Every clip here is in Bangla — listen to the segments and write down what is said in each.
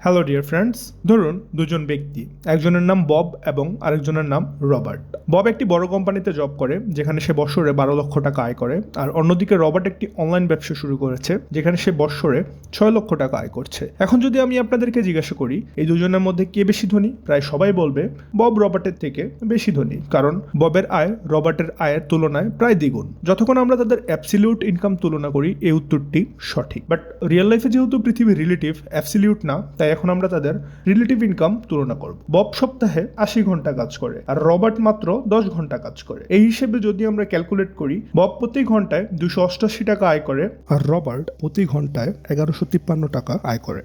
হ্যালো ডিয়ার ফ্রেন্ডস, ধরুন দুজন ব্যক্তি, একজনের নাম বব এবং আরেকজনের নাম রবার্ট। বব একটি বড় কোম্পানিতে জব করে যেখানে সে বছরে 12 লক্ষ টাকা আয় করে, আর অন্যদিকে রবার্ট একটি অনলাইন ব্যবসা শুরু করেছে যেখানে সে বছরে 6 লক্ষ টাকা আয় করছে। এখন যদি আমি আপনাদেরকে জিজ্ঞাসা করি এই দুজনের মধ্যে কে বেশি ধনী, প্রায় সবাই বলবে বব রবার্টের থেকে বেশি ধনী, কারণ ববের আয় রবার্টের আয়ের তুলনায় প্রায় দ্বিগুণ। যতক্ষণ আমরা তাদের অ্যাবসলিউট ইনকাম তুলনা করি এই উত্তরটি সঠিক, বাট রিয়েল লাইফে যেহেতু পৃথিবী রিলেটিভ অ্যাবসলিউট না, তাই এখন আমরা তাদের রিলেটিভ ইনকাম তুলনা করব। বব সপ্তাহে 80 ঘন্টা কাজ করে আর রবার্ট মাত্র 10 ঘন্টা কাজ করে। এই হিসেবে যদি আমরা ক্যালকুলেট করি, বব প্রতি ঘন্টায় 288 টাকা আয় করে আর রবার্ট প্রতি ঘন্টায় 1153 টাকা আয় করে।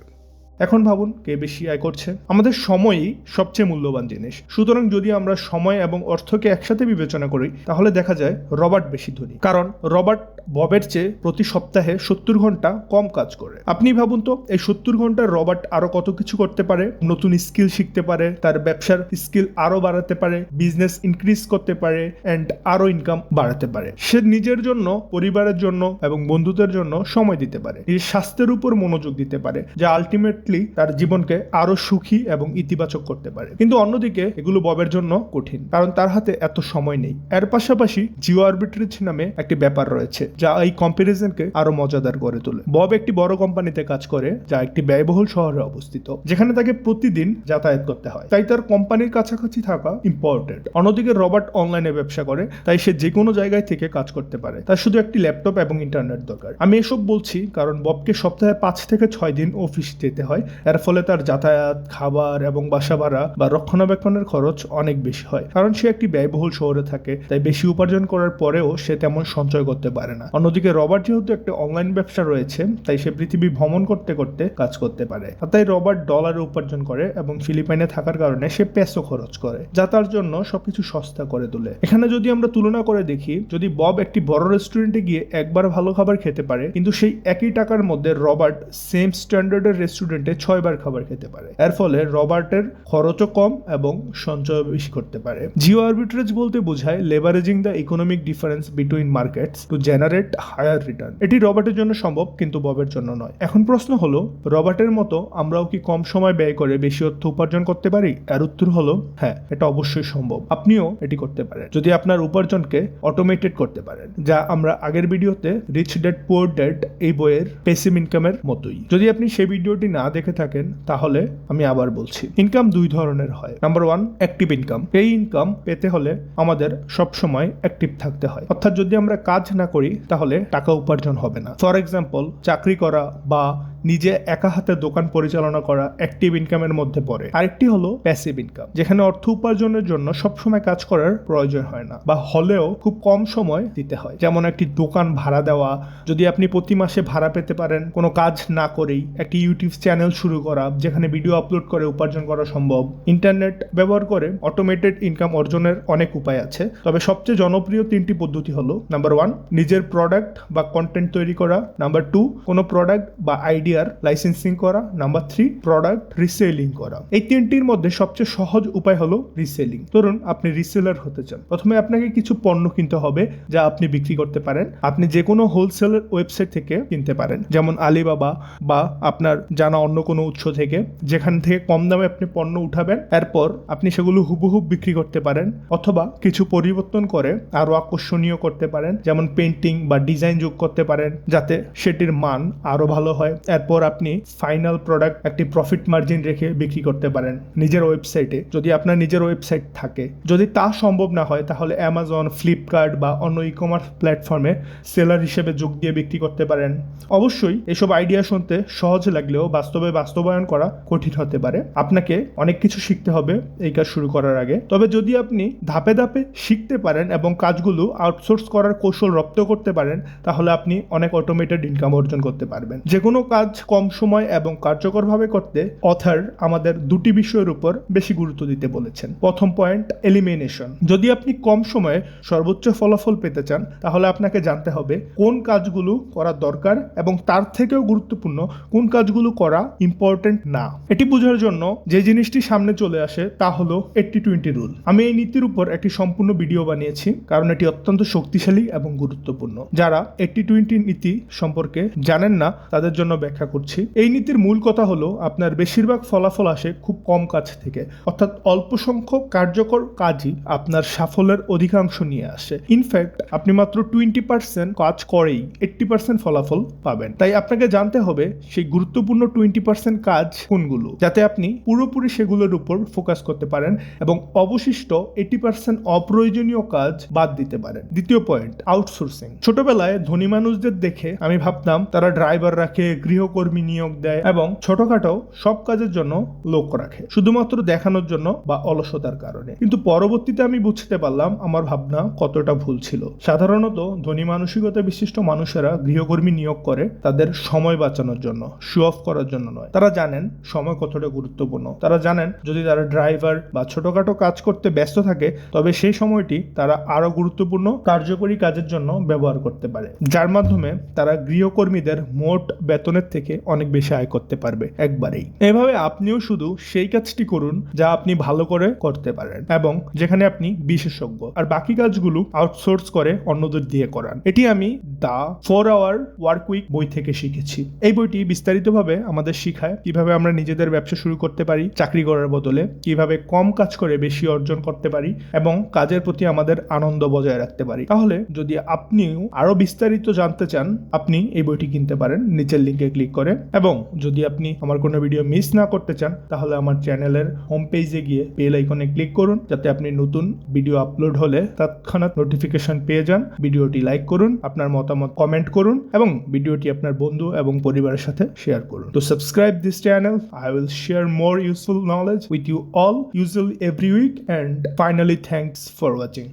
এখন ভাবুন কে বেশি আয় করছে। আমাদের সময়ই সবচেয়ে মূল্যবান জিনিস, সুতরাং যদি আমরা সময় এবং অর্থকে একসাথে বিবেচনা করি তাহলে দেখা যায় রবার্ট বেশি ধনী, কারণ রবার্ট ববের চেয়ে প্রতি সপ্তাহে 70 ঘন্টা কম কাজ করে। আপনি ভাবুন তো এই 70 ঘন্টায় রবার্ট আরো কত কিছু করতে পারে, নতুন স্কিল শিখতে পারে, তার ব্যবসার স্কিল আরো বাড়াতে পারে, বিজনেস ইনক্রিজ করতে পারে এন্ড আরো ইনকাম বাড়াতে পারে। সে নিজের জন্য, পরিবারের জন্য এবং বন্ধুদের জন্য সময় দিতে পারে, নিজের স্বাস্থ্যের উপর মনোযোগ দিতে পারে, যা আলটিমেটলি তার জীবনকে আরো সুখী এবং ইতিবাচক করতে পারে। কিন্তু অন্যদিকে এগুলো ববের জন্য কঠিন, কারণ তার হাতে এত সময় নেই। এর পাশাপাশি জিও আরবিট্রেজ নামে একটি ব্যাপার রয়েছে যা এই কম্পারিজনকে আরো মজাদার করে তোলে। বব একটি বড় কোম্পানিতে কাজ করে যা একটি ব্যয়বহুল শহরে অবস্থিত, যেখানে তাকে প্রতিদিন যাতায়াত করতে হয়, তাই তার কোম্পানির কাছাকাছি থাকা ইম্পর্টেন্ট। অন্যদিকে রবার্ট অনলাইনে ব্যবসা করে, তাই সে যে কোনো জায়গায় থেকে কাজ করতে পারে, তার শুধু একটি ল্যাপটপ এবং ইন্টারনেট দরকার। আমি এসব বলছি কারণ ববকে সপ্তাহে 5 থেকে 6 দিন অফিস যেতে হয়, এর ফলে তার যাতায়াত, খাবার এবং বাসা ভাড়া বা রক্ষণাবেক্ষণের খরচ অনেক বেশি হয়, কারণ সে একটি ব্যয়বহুল শহরে থাকে, তাই বেশি উপার্জন করার পরেও সে তেমন সঞ্চয় করতে পারে না। অন্যদিকে রবার্ট যেহেতু একটা অনলাইন ব্যবসা রয়েছে, তাই সে পৃথিবী ভ্রমণ করতে করতে কাজ করতে পারে, তাই রবার্ট ডলারে উপার্জন করে এবং ফিলিপাইনে থাকার কারণে সে পেসো খরচ করে, যা তার জন্য সবকিছু সস্তা করে তোলে। এখানে যদি আমরা তুলনা করে দেখি, যদি বব একটি বড় রেস্টুরেন্টে গিয়ে একবার ভালো খাবার খেতে পারে, কিন্তু সেই একই টাকার মধ্যে রবার্ট সেম স্ট্যান্ডার্ডের রেস্টুরেন্টে 6 বার খাবার খেতে পারে। এর ফলে রবার্টের খরচও কম এবং সঞ্চয় বেশি করতে পারে। জিও আরবিট্রেজ বলতে বোঝায় leveraging the economic difference between markets to generate higher return. এটি রবার্টের জন্য সম্ভব, কিন্তু ববের জন্য নয়। এখন প্রশ্ন হলো, রবার্টের মতো আমরাও কি কম সময় ব্যয় করে বেশি অর্থ উপার্জন করতে পারি? এর উত্তর হলো হ্যাঁ, এটা অবশ্যই সম্ভব। আপনিও এটি করতে পারেন যদি আপনার উপার্জনকে অটোমেটেড করতে পারেন, যা আমরা আগের ভিডিওতে রিচ ড্যাড পুয়ার ড্যাড এই বইয়ের প্যাসিভ ইনকামের মতোই। যদি আপনি সেই ভিডিওটি না দেখে থাকেন তাহলে আমি আবার বলছি, ইনকাম 2 ধরনের হয়। Number 1, active income. এই ইনকাম পেতে হলে আমাদের সব সময় অ্যাক্টিভ থাকতে হয়, অর্থাৎ যদি আমরা কাজ না করি তাহলে টাকা উপার্জন হবে না। ফর এক্সাম্পল, চাকরি করা বা নিজে একা হাতে দোকান পরিচালনা করা অ্যাক্টিভ ইনকামের মধ্যে পড়ে। আরেকটি হলো প্যাসিভ ইনকাম, যেখানে অর্থ উপার্জনের জন্য সবসময় কাজ করার প্রয়োজন হয় না, বা হলেও খুব কম সময় দিতে হয়। যেমন একটি দোকান ভাড়া দেওয়া, যদি আপনি প্রতি মাসে ভাড়া পেতে পারেন কোনো কাজ না করেই। একটি ইউটিউব চ্যানেল শুরু করা যেখানে ভিডিও আপলোড করে উপার্জন করা সম্ভব। ইন্টারনেট ব্যবহার করে অটোমেটেড ইনকাম অর্জনের অনেক উপায় আছে, তবে সবচেয়ে জনপ্রিয় 3টি পদ্ধতি হলো, নাম্বার 1, নিজের প্রোডাক্ট বা কন্টেন্ট তৈরি করা। নাম্বার 2, কোনো প্রোডাক্ট বা আইডিয়ার লাইসেন্সিং করা। নাম্বার 3, প্রোডাক্ট রিসেলিং করা। এই 3টির মধ্যে সবচেয়ে সহজ উপায় হলো রিসেলিং। ধরুন আপনি রিসেলার হতে চান, প্রথমে আপনাকে কিছু পণ্য কিনতে হবে যা আপনি বিক্রি করতে পারেন। আপনি যে কোনো হোলসেলের ওয়েবসাইট থেকে কিনতে পারেন, যেমন আলিবাবা বা আপনার জানা অন্য কোনো উৎস থেকে, যেখান থেকে কম দামে আপনি পণ্য উঠাবেন। এরপর আপনি সেগুলো হুবহু বিক্রি করতে পারেন, অথবা কিছু পরিবর্তন করে আরো আকর্ষণীয় করতে পারেন, যেমন পেন্টিং বা ডিজাইন যোগ করতে পারেন যাতে সেটির মান আরো ভালো হয়। এরপর আপনি ফাইনাল প্রোডাক্ট একটি প্রফিট মার্জিন রেখে বিক্রি করতে পারেন নিজের ওয়েবসাইটে, যদি আপনার নিজের ওয়েবসাইট থাকে। যদি তা সম্ভব না হয় তাহলে অ্যামাজন, ফ্লিপকার্ট বা অন্য ই কমার্স প্ল্যাটফর্মে সেলার হিসেবে যোগ দিয়ে বিক্রি করতে পারেন। অবশ্যই এসব আইডিয়া শুনতে সহজ লাগলেও বাস্তবে বাস্তবায়ন করা কঠিন হতে পারে। আপনাকে অনেক কিছু শিখতে হবে এই কাজ শুরু করার আগে। তবে যদি আপনি ধাপে ধাপে শিখতে পারেন এবং কাজগুলো আউটসোর্স করার কৌশল রপ্ত করতে পারেন, তাহলে আপনি অনেক অটোমেটেড ইনকাম অর্জন করতে পারবেন। যে কোনো কাজ কম সময় এবং কার্যকরভাবে করতে অথর আমাদের 2টি বিষয়ের উপর বেশি গুরুত্ব দিতে বলেছেন। প্রথম পয়েন্ট, এলিমিনেশন। যদি আপনি কম সময়ে সর্বোচ্চ ফলাফল পেতে চান তাহলে আপনাকে জানতে হবে কোন কাজগুলো করা দরকার এবং তার থেকেও গুরুত্বপূর্ণ কোন কাজগুলো করা ইম্পর্টেন্ট না। এটি বোঝার জন্য যে জিনিসটি সামনে চলে আসে তা হলো 80-20 রুল। আমি এই নীতির উপর একটি সম্পূর্ণ ভিডিও বানিয়েছি, কারণ এটি অত্যন্ত শক্তিশালী এবং গুরুত্বপূর্ণ। যারা 80-20 নীতি সম্পর্কে জানেন না তাদের জন্য ব্যাখ্যা ব্যাখ্যা করছি। এই নীতির মূল কথা হলো আপনার বেশিরভাগ ফলাফল আসে খুব কম কাজ থেকে, অর্থাৎ অল্প সংখ্যক কার্যকর কাজই আপনার সাফল্যের অধিকাংশ নিয়ে আসে। ইনফ্যাক্ট আপনি মাত্র 20% কাজ করেই 80% ফলাফল পাবেন। তাই আপনাকে জানতে হবে সেই গুরুত্বপূর্ণ 20% কাজ কোনগুলো, যাতে আপনি পুরোপুরি সেগুলোর উপর ফোকাস করতে পারেন এবং অবশিষ্ট 80% অপ্রয়োজনীয় কাজ বাদ দিতে পারেন। দ্বিতীয় পয়েন্ট, আউটসোর্সিং। ছোটবেলায় ধনী মানুষদের দেখে আমি ভাবতাম তারা ড্রাইভার রাখে, গৃহকর্মী নিয়োগ দেয় এবং ছোটখাটো সব কাজের জন্য লোক রাখে, শুধুমাত্র দেখানোর জন্য বা অলসতার কারণে। কিন্তু পরবর্তীতে আমি বুঝতে পারলাম আমার ভাবনা কতটা ভুল ছিল। সাধারণত ধনী মানসিকতা বিশিষ্ট মানুষেরা গৃহকর্মী নিয়োগ করে তাদের সময় বাঁচানোর জন্য, শো অফ করার জন্য নয়। তারা জানেন সময় কতটা গুরুত্বপূর্ণ। তারা জানেন যদি তারা ড্রাইভার বা ছোটখাটো কাজ করতে ব্যস্ত থাকে তবে সেই সময়টি তারা আরো গুরুত্বপূর্ণ কার্যকরী কাজের জন্য ব্যবহার করতে পারে, যার মাধ্যমে তারা গৃহকর্মীদের মোট বেতনের থেকে অনেক বেশি আয় করতে পারবে একবারেই। এভাবে আপনিও শুধু সেই কাজটি করুন যা আপনি ভালো করে করতে পারেন এবং যেখানে আপনি বিশেষজ্ঞ, আর বাকি কাজগুলো আউটসোর্স করে অন্যদের দিয়ে করান। এটি আমি দ্য 4 আওয়ার ওয়ার্ক উইক বই থেকে শিখেছি। এই বইটি বিস্তারিতভাবে আমাদের শিখায় কিভাবে আমরা নিজেদের ব্যবসা শুরু করতে পারি চাকরি করার বদলে, কিভাবে কম কাজ করে বেশি অর্জন করতে পারি এবং কাজের প্রতি আমাদের আনন্দ বজায় রাখতে পারি। তাহলে যদি আপনিও আরো বিস্তারিত জানতে চান আপনি এই বইটি কিনতে পারেন নিচের লিঙ্কে ক্লিক করে। এবং যদি আপনি আমার কোনো ভিডিও মিস না করতে চান তাহলে আমার চ্যানেলের হোম পেজে গিয়ে বেল আইকনে ক্লিক করুন, যাতে আপনি নতুন ভিডিও আপলোড হলে তৎক্ষণাৎ নোটিফিকেশন পেয়ে যান। ভিডিওটি লাইক করুন, আপনার মতামত কমেন্ট করুন এবং ভিডিওটি আপনার বন্ধু এবং পরিবারের সাথে শেয়ার করুন। তো subscribe this channel. I will share more useful knowledge with you all usually every week, and finally thanks for watching.